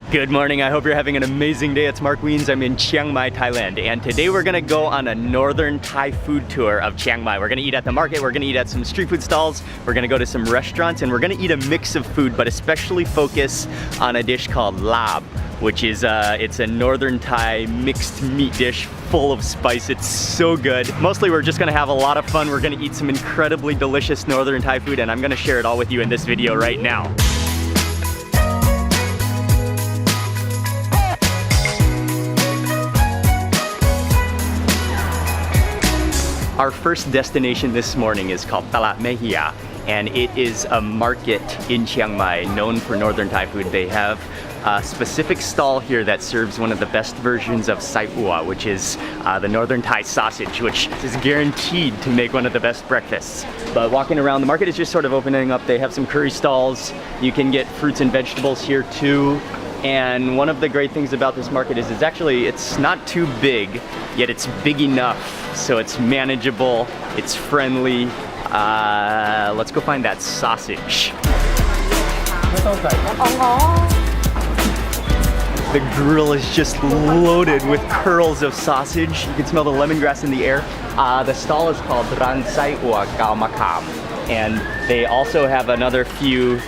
Good morning, I hope you're having an amazing day. It's Mark Wiens, I'm in Chiang Mai, Thailand, and today we're gonna go on a northern Thai food tour of Chiang Mai. We're gonna eat at the market, we're gonna eat at some street food stalls, we're gonna go to some restaurants, and we're gonna eat a mix of food, but especially focus on a dish called lab, which is it's a northern Thai mixed meat dish full of spice. It's so good. Mostly we're just gonna have a lot of fun. We're gonna eat some incredibly delicious northern Thai food, and I'm gonna share it all with you in this video right now. Our first destination this morning is called Talat Mehia, and it is a market in Chiang Mai known for northern Thai food. They have a specific stall here that serves one of the best versions of sai ua, which is the northern Thai sausage, which is guaranteed to make one of the best breakfasts. But walking around, the market is just sort of opening up. They have some curry stalls. You can get fruits and vegetables here too. And one of the great things about this market is it's not too big, yet it's big enough so it's manageable, it's friendly. Let's go find that sausage. The grill is just loaded with curls of sausage. You can smell the lemongrass in the air. The stall is called Ran Sai Ua Gao Makam, and they also have another few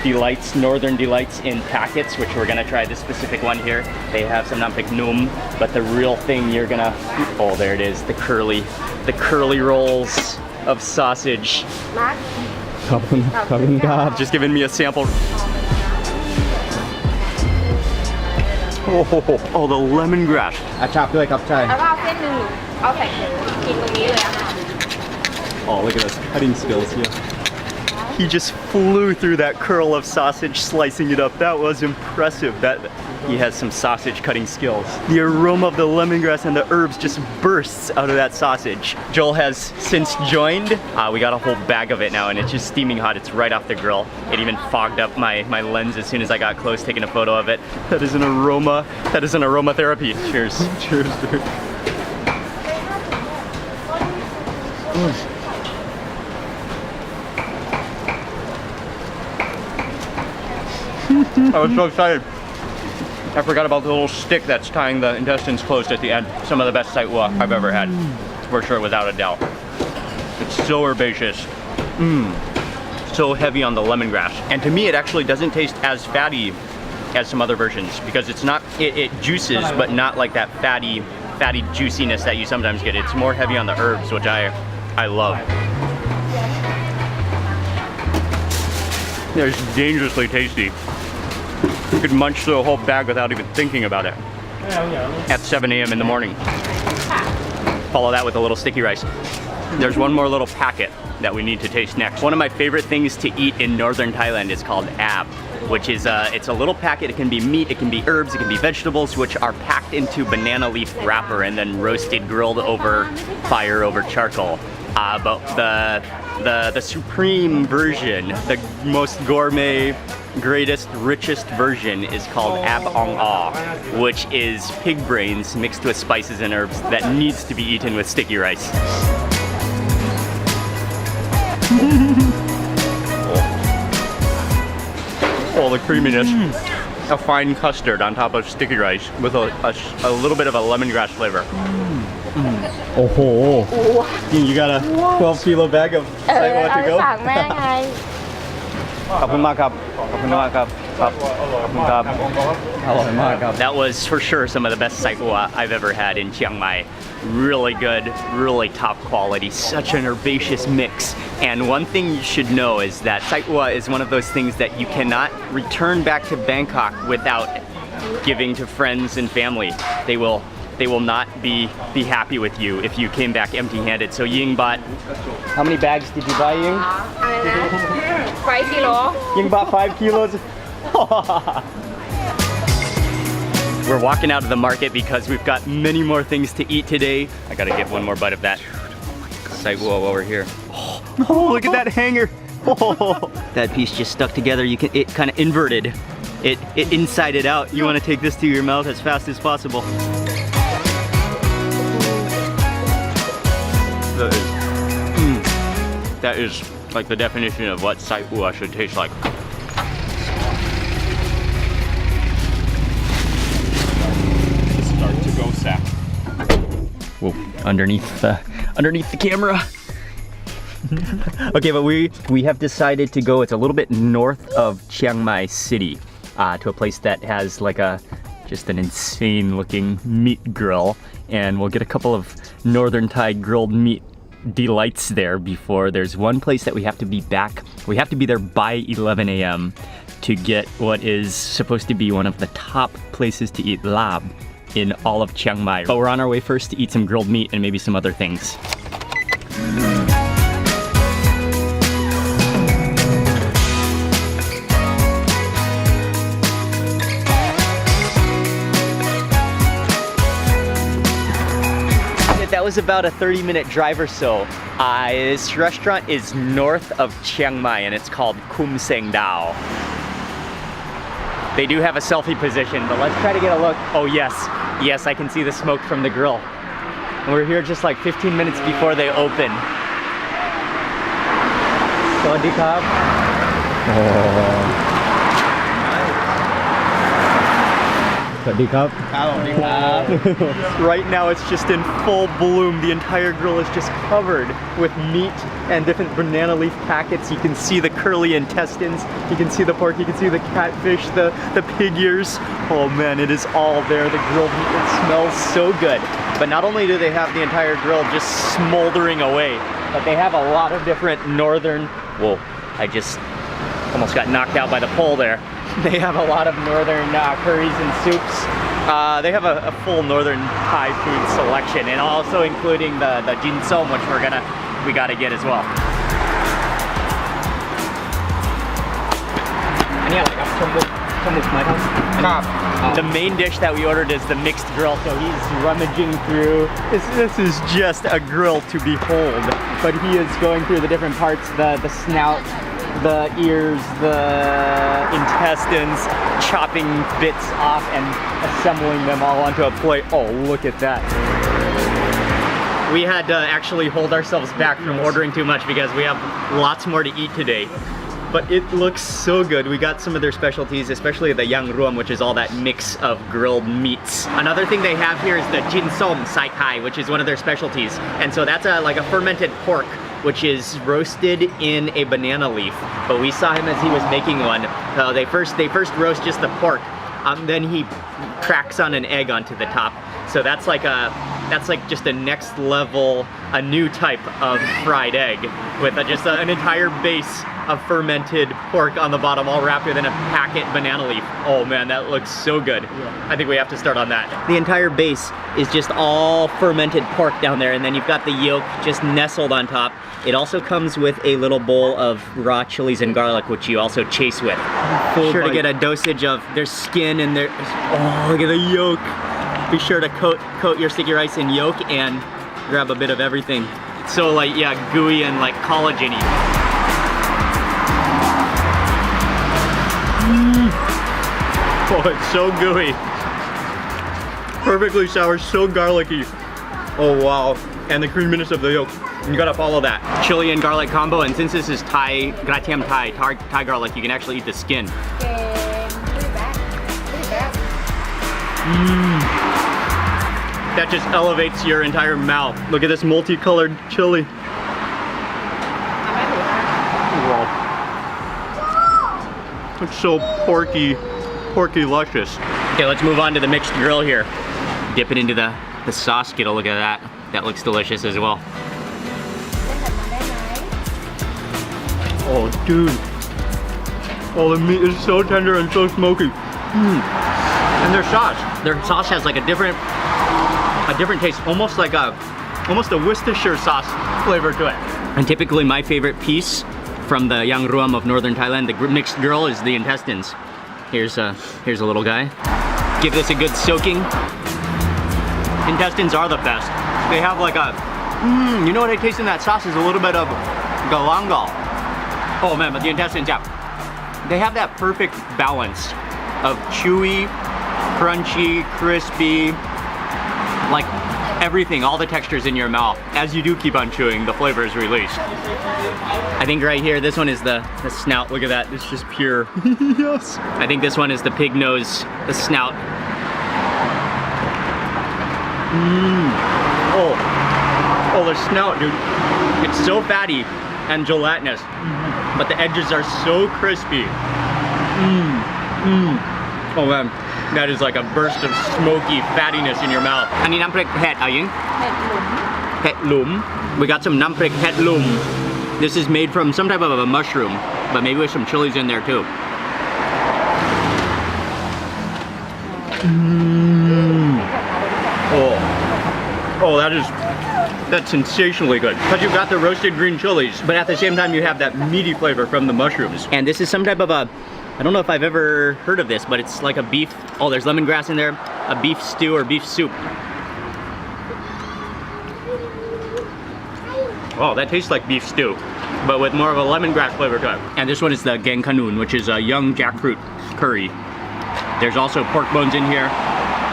delights, northern delights in packets, which we're gonna try this specific one here. They have some nampik num, but the real thing you're gonna, oh there it is, the curly rolls of sausage. Just giving me a sample. Oh, the lemongrass. Oh, look at those cutting skills here. He just flew through that curl of sausage, slicing it up. That was impressive. He has some sausage cutting skills. The aroma of the lemongrass and the herbs just bursts out of that sausage. Joel has since joined. We got a whole bag of it now, and it's just steaming hot. It's right off the grill. It even fogged up my lens as soon as I got close taking a photo of it. That is an aroma. That is an aromatherapy. Cheers. Cheers, dude. I was so excited. I forgot about the little stick that's tying the intestines closed at the end. Some of the best sai ua I've ever had, for sure, without a doubt. It's so herbaceous. So heavy on the lemongrass. And to me, it actually doesn't taste as fatty as some other versions, because it's not, it juices, but not like that fatty juiciness that you sometimes get. It's more heavy on the herbs, which I love. It's dangerously tasty. You could munch through a whole bag without even thinking about it. At 7 a.m. in the morning. Follow that with a little sticky rice. There's one more little packet that we need to taste next. One of my favorite things to eat in northern Thailand is called ab, which is it's a little packet. It can be meat, it can be herbs, it can be vegetables, which are packed into banana leaf wrapper and then roasted, grilled over fire, over charcoal. But the supreme version, the most gourmet, greatest, richest version is called ab ong ah, which is pig brains mixed with spices and herbs that needs to be eaten with sticky rice. Oh, the creaminess. A fine custard on top of sticky rice with a little bit of a lemongrass flavor. Oh, you got a 12 kilo bag of sai ua to go? That was for sure some of the best sai ua I've ever had in Chiang Mai. Really good, really top quality, such an herbaceous mix. And one thing you should know is that sai ua is one of those things that you cannot return back to Bangkok without giving to friends and family. They will not be happy with you if you came back empty-handed. So Ying bought, how many bags did you buy, Ying? 5 kilos. Ying bought 5 kilos. We're walking out of the market because we've got many more things to eat today. I gotta get one more bite of that sai ua over here. Oh, look at that hanger. Oh, that piece just stuck together. It kind of inverted. It inside it out. You want to take this to your mouth as fast as possible. That is like the definition of what sai ua should taste like. underneath the camera. Okay, but we have decided to go. It's a little bit north of Chiang Mai city, to a place that has like just an insane looking meat grill, and we'll get a couple of northern Thai grilled meat delights there before there's one place that we have to be back. We have to be there by 11 a.m. to get what is supposed to be one of the top places to eat lab in all of Chiang Mai. But we're on our way first to eat some grilled meat and maybe some other things. That was about a 30-minute drive or so. This restaurant is north of Chiang Mai and it's called Kum Seng Dao. They do have a selfie position, but let's try to get a look. Oh yes, yes, I can see the smoke from the grill. And we're here just like 15 minutes before they open. Sawadee krab. Right now it's just in full bloom. The entire grill is just covered with meat and different banana leaf packets. You can see the curly intestines, you can see the pork, you can see the catfish, the pig ears. Oh man, it is all there. The grilled meat, it smells so good. But not only do they have the entire grill just smoldering away, but they have a lot of different northern, whoa, I just almost got knocked out by the pole there. They have a lot of northern curries and soups. They have a full northern Thai food selection, and also including the jin som, which we gotta get as well. The main dish that we ordered is the mixed grill, so he's rummaging through. This is just a grill to behold, but he is going through the different parts, the snout, the ears, the intestines, chopping bits off and assembling them all onto a plate. Oh, look at that. We had to actually hold ourselves back from ordering too much because we have lots more to eat today. But it looks so good. We got some of their specialties, especially the yang ruam, which is all that mix of grilled meats. Another thing they have here is the jin som sai kai, which is one of their specialties. And so that's like a fermented pork, which is roasted in a banana leaf. But we saw him as he was making one. They first roast just the pork, then he cracks on an egg onto the top. So that's like just a next level, a new type of fried egg with just an entire base of fermented pork on the bottom, all wrapped within a packet banana leaf. Oh man, that looks so good. Yeah. I think we have to start on that. The entire base is just all fermented pork down there, and then you've got the yolk just nestled on top. It also comes with a little bowl of raw chilies and garlic, which you also chase with. Be sure to get a dosage of their skin and their, oh, look at the yolk. Be sure to coat your sticky rice in yolk and grab a bit of everything. It's so like, yeah, gooey and like collagen-y. Oh, it's so gooey. Perfectly sour, so garlicky. Oh wow, and the creaminess of the yolk. You gotta follow that. Chili and garlic combo, and since this is Thai, gratiam Thai garlic, you can actually eat the skin. That just elevates your entire mouth. Look at this multicolored chili. Wow. It's so porky luscious. Okay, let's move on to the mixed grill here. Dip it into the sauce, get a look at that. That looks delicious as well. Oh, dude. Oh, the meat is so tender and so smoky. And their sauce has like a different taste, almost a Worcestershire sauce flavor to it. And typically my favorite piece from the yang ruam of northern Thailand, the mixed grill, is the intestines. Here's a little guy. Give this a good soaking. Intestines are the best. They have like a, you know what I taste in that sauce is a little bit of galangal. Oh man, but the intestines, yeah. They have that perfect balance of chewy, crunchy, crispy, like everything, all the textures in your mouth. As you do keep on chewing, the flavor is released. I think right here, this one is the snout. Look at that, it's just pure. Yes. I think this one is the pig nose, the snout. Oh, Oh, the snout, dude. It's so fatty and gelatinous, but the edges are so crispy. Oh man, that is like a burst of smoky fattiness in your mouth. อันนี้น้ำพริกเห็ดเอายิง เห็ดหลุม We got some น้ำพริกเห็ดหลุม. This is made from some type of a mushroom, but maybe with some chilies in there too. Oh, that's sensationally good. Because you've got the roasted green chilies, but at the same time you have that meaty flavor from the mushrooms. And this is some type of a, I don't know if I've ever heard of this, but it's like a beef, oh, there's lemongrass in there, a beef stew or beef soup. Oh, that tastes like beef stew, but with more of a lemongrass flavor to it. And this one is the geng kanun, which is a young jackfruit curry. There's also pork bones in here.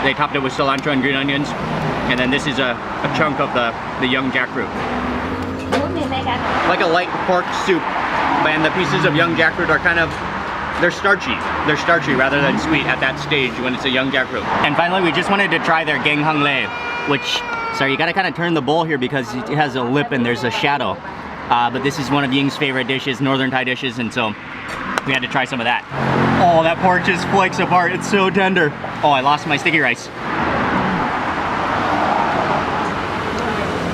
They topped it with cilantro and green onions. And then this is a chunk of the young jackfruit. Like a light pork soup. And the pieces of young jackfruit are kind of, they're starchy. They're starchy rather than sweet at that stage when it's a young jackfruit. And finally, we just wanted to try their geng hang le, which, sorry, you gotta kind of turn the bowl here because it has a lip and there's a shadow. But this is one of Ying's favorite dishes, Northern Thai dishes, and so we had to try some of that. Oh, that pork just flakes apart. It's so tender. Oh, I lost my sticky rice.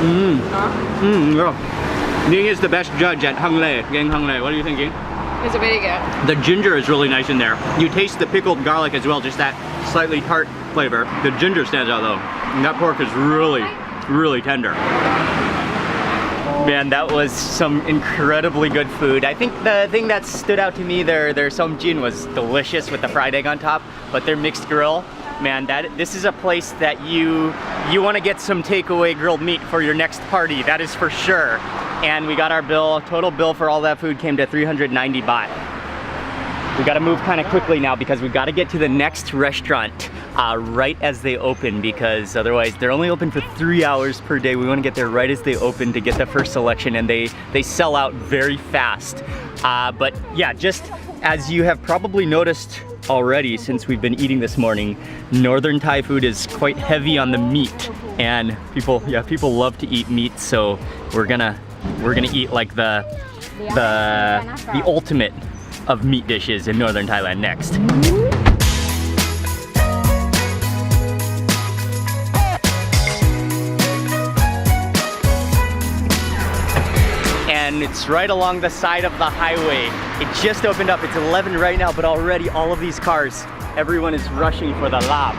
Yeah. Ying is the best judge at hang le, geng hang le. What are you thinking? It's very good. The ginger is really nice in there. You taste the pickled garlic as well, just that slightly tart flavor. The ginger stands out though. And that pork is really, really tender. Man, that was some incredibly good food. I think the thing that stood out to me, their somjin was delicious with the fried egg on top, but their mixed grill, man, this is a place that you want to get some takeaway grilled meat for your next party, that is for sure. And we got our bill, total bill for all that food came to 390 baht. We gotta move kind of quickly now because we've got to get to the next restaurant right as they open, because otherwise they're only open for 3 hours per day. We want to get there right as they open to get the first selection, and they sell out very fast. But yeah, just as you have probably noticed already since we've been eating this morning, Northern Thai food is quite heavy on the meat, and people love to eat meat, so we're gonna eat like the ultimate of meat dishes in Northern Thailand next. And it's right along the side of the highway. It just opened up. It's 11 right now, but already all of these cars, everyone is rushing for the lab.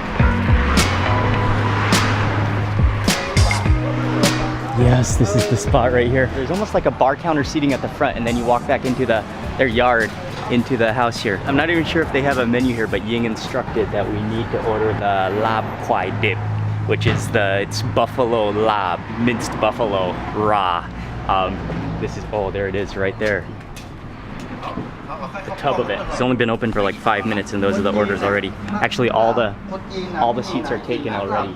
Yes, this is the spot right here. There's almost like a bar counter seating at the front, and then you walk back into their yard, into the house here. I'm not even sure if they have a menu here, but Ying instructed that we need to order the lab kwai dip, which is it's buffalo lab, minced buffalo raw. This is, oh, there it is right there. The tub of it. It's only been open for like 5 minutes, and those are the orders already. Actually, all the seats are taken already.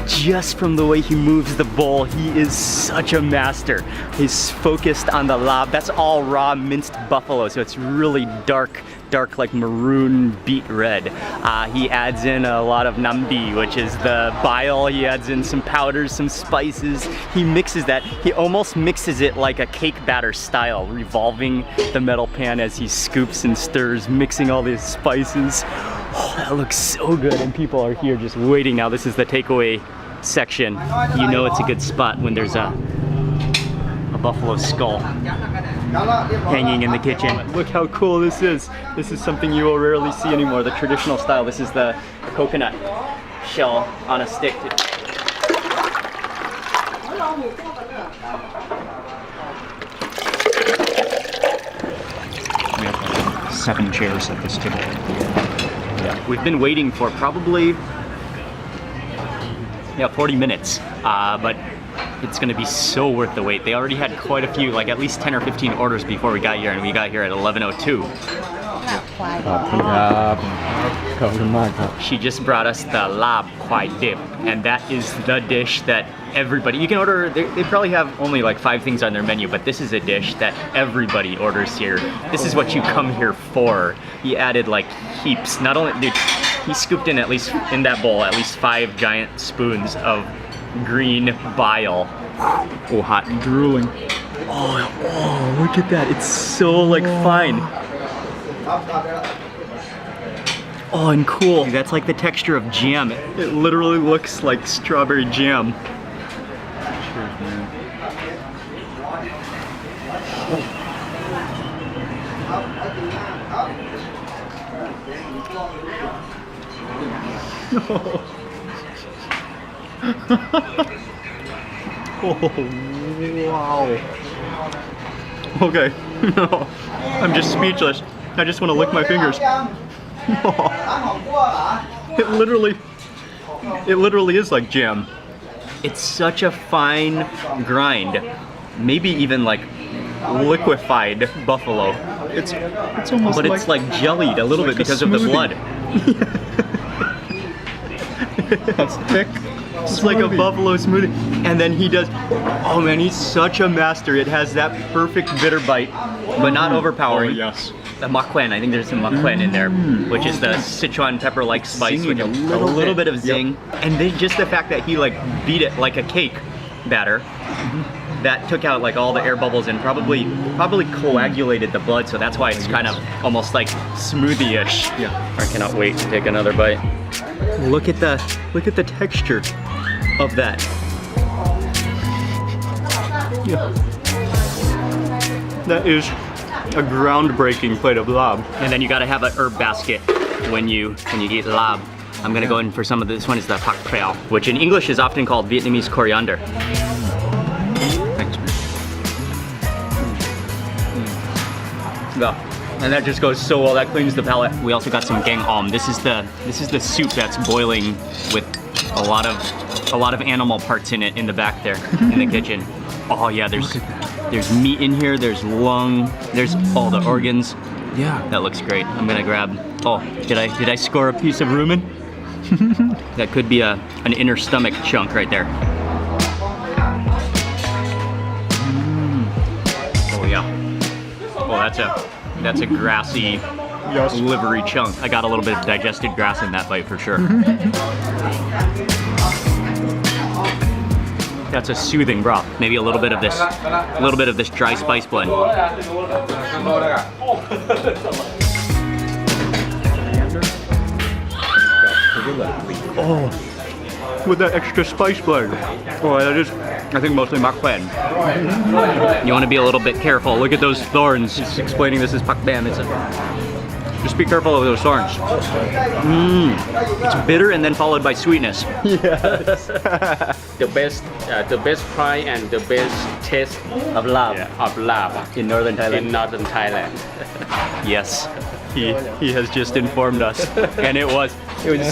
Just from the way he moves the bowl, he is such a master. He's focused on the lab. That's all raw minced buffalo, so it's really dark like maroon beet red. He adds in a lot of nambi, which is the bile. He adds in some powders, some spices. He mixes that. He almost mixes it like a cake batter style, revolving the metal pan as he scoops and stirs, mixing all these spices. Oh, that looks so good, and people are here just waiting now. This is the takeaway section. You know it's a good spot when there's a buffalo skull hanging in the kitchen. Look how cool this is. This is something you will rarely see anymore, the traditional style. This is the coconut shell on a stick. We have 7 chairs at this table. Yeah, we've been waiting for probably 40 minutes, but it's gonna be so worth the wait. They already had quite a few, like at least 10 or 15 orders before we got here, and we got here at 11:02. She just brought us the lab kwai dip, and that is the dish that everybody, you can order, they probably have only like 5 things on their menu, but this is a dish that everybody orders here. This is what you come here for. He added like heaps, not only, dude, he scooped in at least, in that bowl, at least 5 giant spoons of green bile. Oh, hot. Drooling. Oh, look at that. It's so like fine. Oh, and cool. That's like the texture of jam. It literally looks like strawberry jam. Cheers, man. Oh, wow. Okay, no, I'm just speechless. I just want to lick my fingers. It literally is like jam. It's such a fine grind, maybe even like liquefied buffalo. It's almost but like, it's like jellied a little bit because of the blood. It's thick. It's like a buffalo smoothie. And then he does, oh man, he's such a master. It has that perfect bitter bite, but not overpowering. Oh, yes. The makwen, I think there's some makwen in there, which is the Sichuan pepper-like spice with a little bit of zing. Yep. And then just the fact that he like beat it like a cake batter, that took out like all the air bubbles and probably coagulated the blood, so that's why it's kind of almost like smoothie-ish. Yeah. I cannot wait to take another bite. Look at the texture of that. Yeah. That is a groundbreaking plate of lab. And then you gotta have an herb basket when you eat lab. I'm gonna go in for some of this one is the pak preo, which in English is often called Vietnamese coriander. Thanks, man. Yeah. And that just goes so well. That cleans the palate. We also got some gang om. This is the soup that's boiling with a lot of animal parts in it in the back there in the kitchen. Oh yeah, there's meat in here. There's lung. There's all the organs. Yeah, that looks great. I'm gonna grab. Oh, did I score a piece of rumen? That could be an inner stomach chunk right there. Oh yeah. Oh, that's a grassy, livery chunk. I got a little bit of digested grass in that bite for sure. That's a soothing broth. Maybe a little bit of this dry spice blend. Oh, with that extra spice blend. Oh, that is, I think, mostly makwen. You want to be a little bit careful. Look at those thorns. Just explaining this is pak bam. Just be careful of those thorns. It's bitter and then followed by sweetness. Yes. the best price and the best taste of lab. Yeah, of lab in northern Thailand. In northern Thailand. Yes. He has just informed us, and it was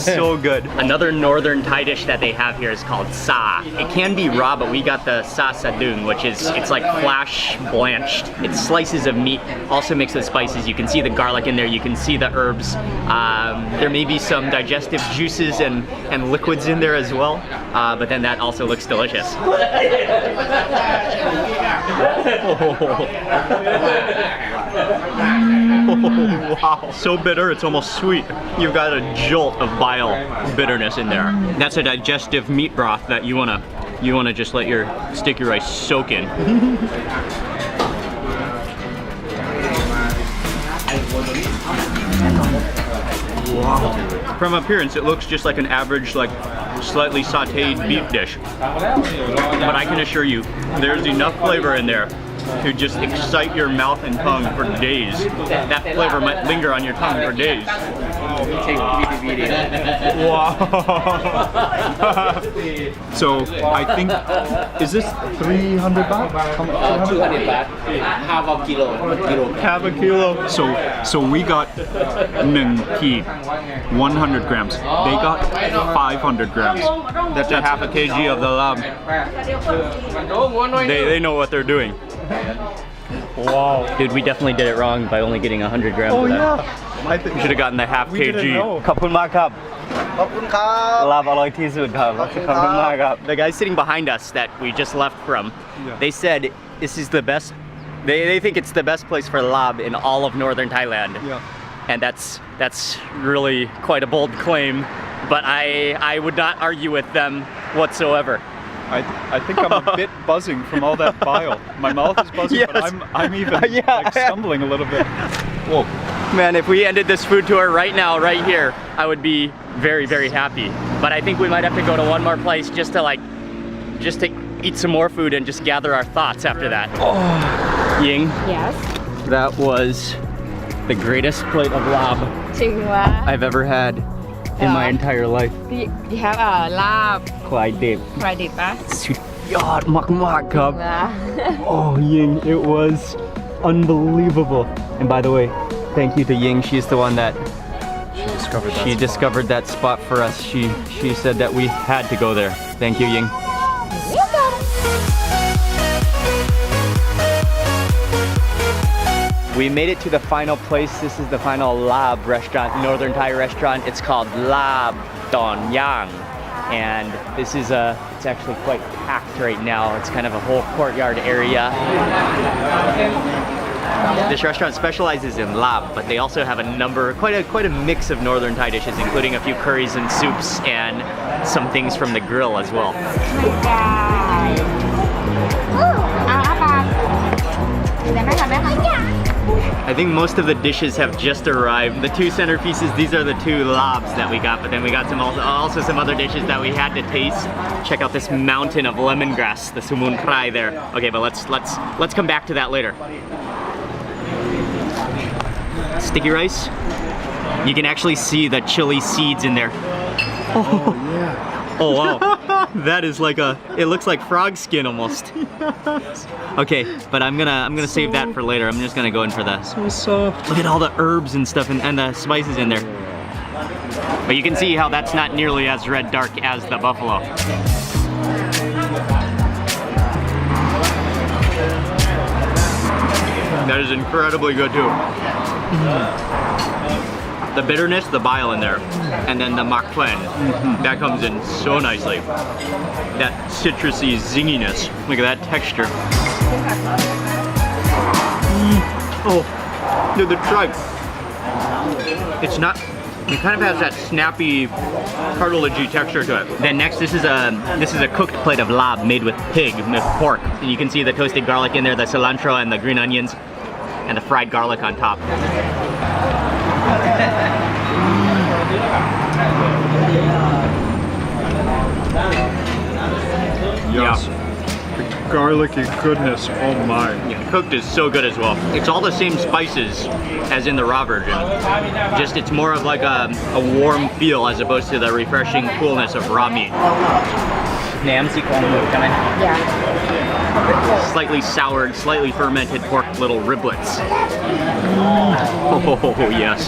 so good. Another northern Thai dish that they have here is called sa. It can be raw, but we got the sa sadung, which is it's like flash blanched. It's slices of meat, also mixed with spices. You can see the garlic in there. You can see the herbs. There may be some digestive juices and liquids in there as well, but then that also looks delicious. Oh, wow. So bitter, it's almost sweet. You've got a jolt of bile bitterness in there. That's a digestive meat broth that you wanna just let your sticky rice soak in. Wow. From appearance, it looks just like an average, like slightly sauteed beef dish. But I can assure you, there's enough flavor in there to just excite your mouth and tongue for days. That flavor might linger on your tongue for days. Wow. So I think, is this 300 baht? 200 baht. Half a kilo. Half a kilo. So we got 100 grams. They got 500 grams. That's a half a kg of the lab. They know what they're doing. Wow. Dude, we definitely did it wrong by only getting 100 grams Oh of that. yeah. I think We should have gotten the half we didn't kg. know. ขอบคุณมากครับ ขอบคุณครับ ลาบอร่อยที่สุดครับ ขอบคุณครับ The guys sitting behind us that we just left from, Yeah. they said this is the best. They think it's the best place for lab in all of northern Thailand. Yeah. And that's really quite a bold claim, but I would not argue with them whatsoever. I think I'm a bit buzzing from all that bile. My mouth is buzzing, but Yes. I'm even Yeah. like stumbling a little bit. Whoa. Man, if we ended this food tour right now, right here, I would be very, very happy. But I think we might have to go to one more place just to eat some more food and just gather our thoughts after that. Oh, Ying, Yes. that was the greatest plate of lab จริงวะ I've ever had in my entire life. You have ลาบ Quite deep. ใครดิบปะ Yod mak cup. นะ Oh, Ying, it was unbelievable. And by the way, thank you to Ying. She's the one that She discovered that spot. discovered that spot for us. She said that we had to go there. Thank you, Ying. We made it to the final place. This is the final Lab restaurant, Northern Thai restaurant. It's called Lab Don Yang. And this is it's actually quite packed right now. It's kind of a whole courtyard area. This restaurant specializes in lab, but they also have quite a mix of Northern Thai dishes, including a few curries and soups and some things from the grill as well. อาปากได้ไหมคะแม่คะ I think most of the dishes have just arrived. The two centerpieces, these are the two labs that we got, but then we got also some other dishes that we had to taste. Check out this mountain of lemongrass, the sumun prai there. Okay, but let's come back to that later. Sticky rice. You can actually see the chili seeds in there. Oh yeah. Oh wow. That is like it looks like frog skin almost. Okay, but I'm gonna save that for later. I'm just gonna go in for the So soft. look at all the herbs and stuff and the spices in there. But you can see how that's not nearly as red dark as the buffalo. That is incredibly good too. The bitterness, the bile in there, and then the makwen, that comes in so nicely. That citrusy zinginess. Look at that texture. Oh, dude, the tripe. It's not. It kind of has that snappy, cartilagey texture to it. Then next, this is a cooked plate of lab made with with pork, and you can see the toasted garlic in there, the cilantro and the green onions, and the fried garlic on top. Yes. The garlicky goodness. Oh my. Yeah, cooked is so good as well. It's all the same spices as in the raw version. Just it's more of like a warm feel as opposed to the refreshing coolness of raw meat. Yeah. Slightly soured, slightly fermented pork little riblets. Oh yes.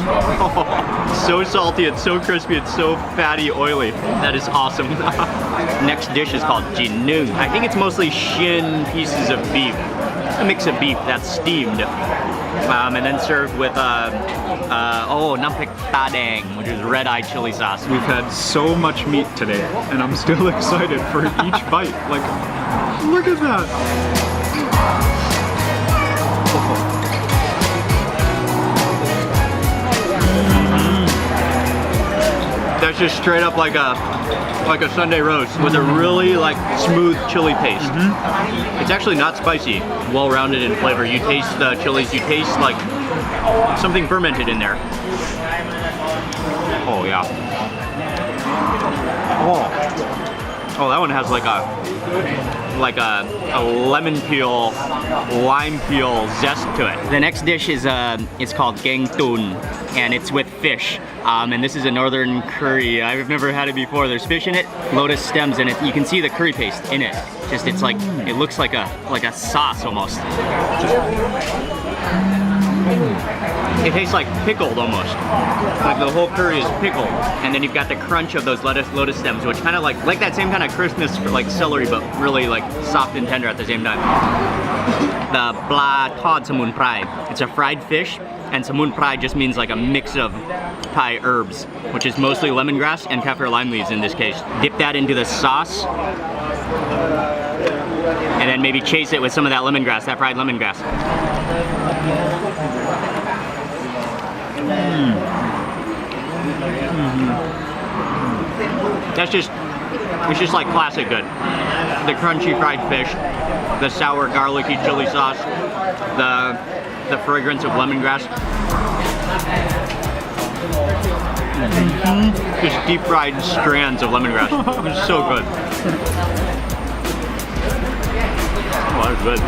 So salty, it's so crispy, it's so fatty, oily. That is awesome. Next dish is called jinung. I think it's mostly shin pieces of beef. A mix of beef that's steamed. And then served with nampek ta dang, which is red-eye chili sauce. We've had so much meat today, and I'm still excited for each bite. Like, look at that. That's just straight up like a Sunday roast with a really like smooth chili paste. It's actually not spicy, well-rounded in flavor. You taste the chilies, you taste like something fermented in there. Oh yeah. Oh, that one has like a lemon peel, lime peel zest to it. The next dish is it's called gang tun, and it's with fish. And this is a northern curry. I've never had it before. There's fish in it, lotus stems in it. You can see the curry paste in it. Just it looks like a sauce almost. It tastes like pickled almost. Like the whole curry is pickled, and then you've got the crunch of those lotus stems, which kind of like that same kind of crispness for like celery, but really like soft and tender at the same time. the pla tod samun prai. It's a fried fish, and samun prai just means like a mix of Thai herbs, which is mostly lemongrass and kaffir lime leaves in this case. Dip that into the sauce, and then maybe chase it with some of that lemongrass, that fried lemongrass. That's just, it's just like classic good. The crunchy fried fish, the sour garlicky chili sauce, the fragrance of lemongrass. Just deep fried strands of lemongrass. It's so good. Oh, that's good.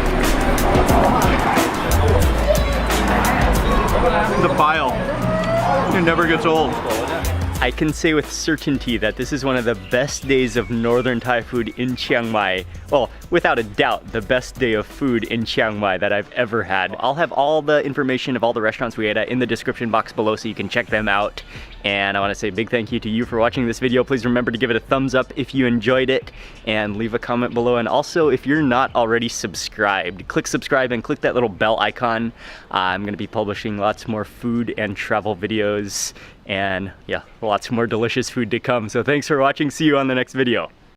The bile, it never gets old. I can say with certainty that this is one of the best days of northern Thai food in Chiang Mai. Well, without a doubt, the best day of food in Chiang Mai that I've ever had. I'll have all the information of all the restaurants we ate at in the description box below so you can check them out. And I want to say a big thank you to you for watching this video. Please remember to give it a thumbs up if you enjoyed it and leave a comment below. And also, if you're not already subscribed, click subscribe and click that little bell icon. I'm going to be publishing lots more food and travel videos and yeah, lots more delicious food to come. So thanks for watching. See you on the next video.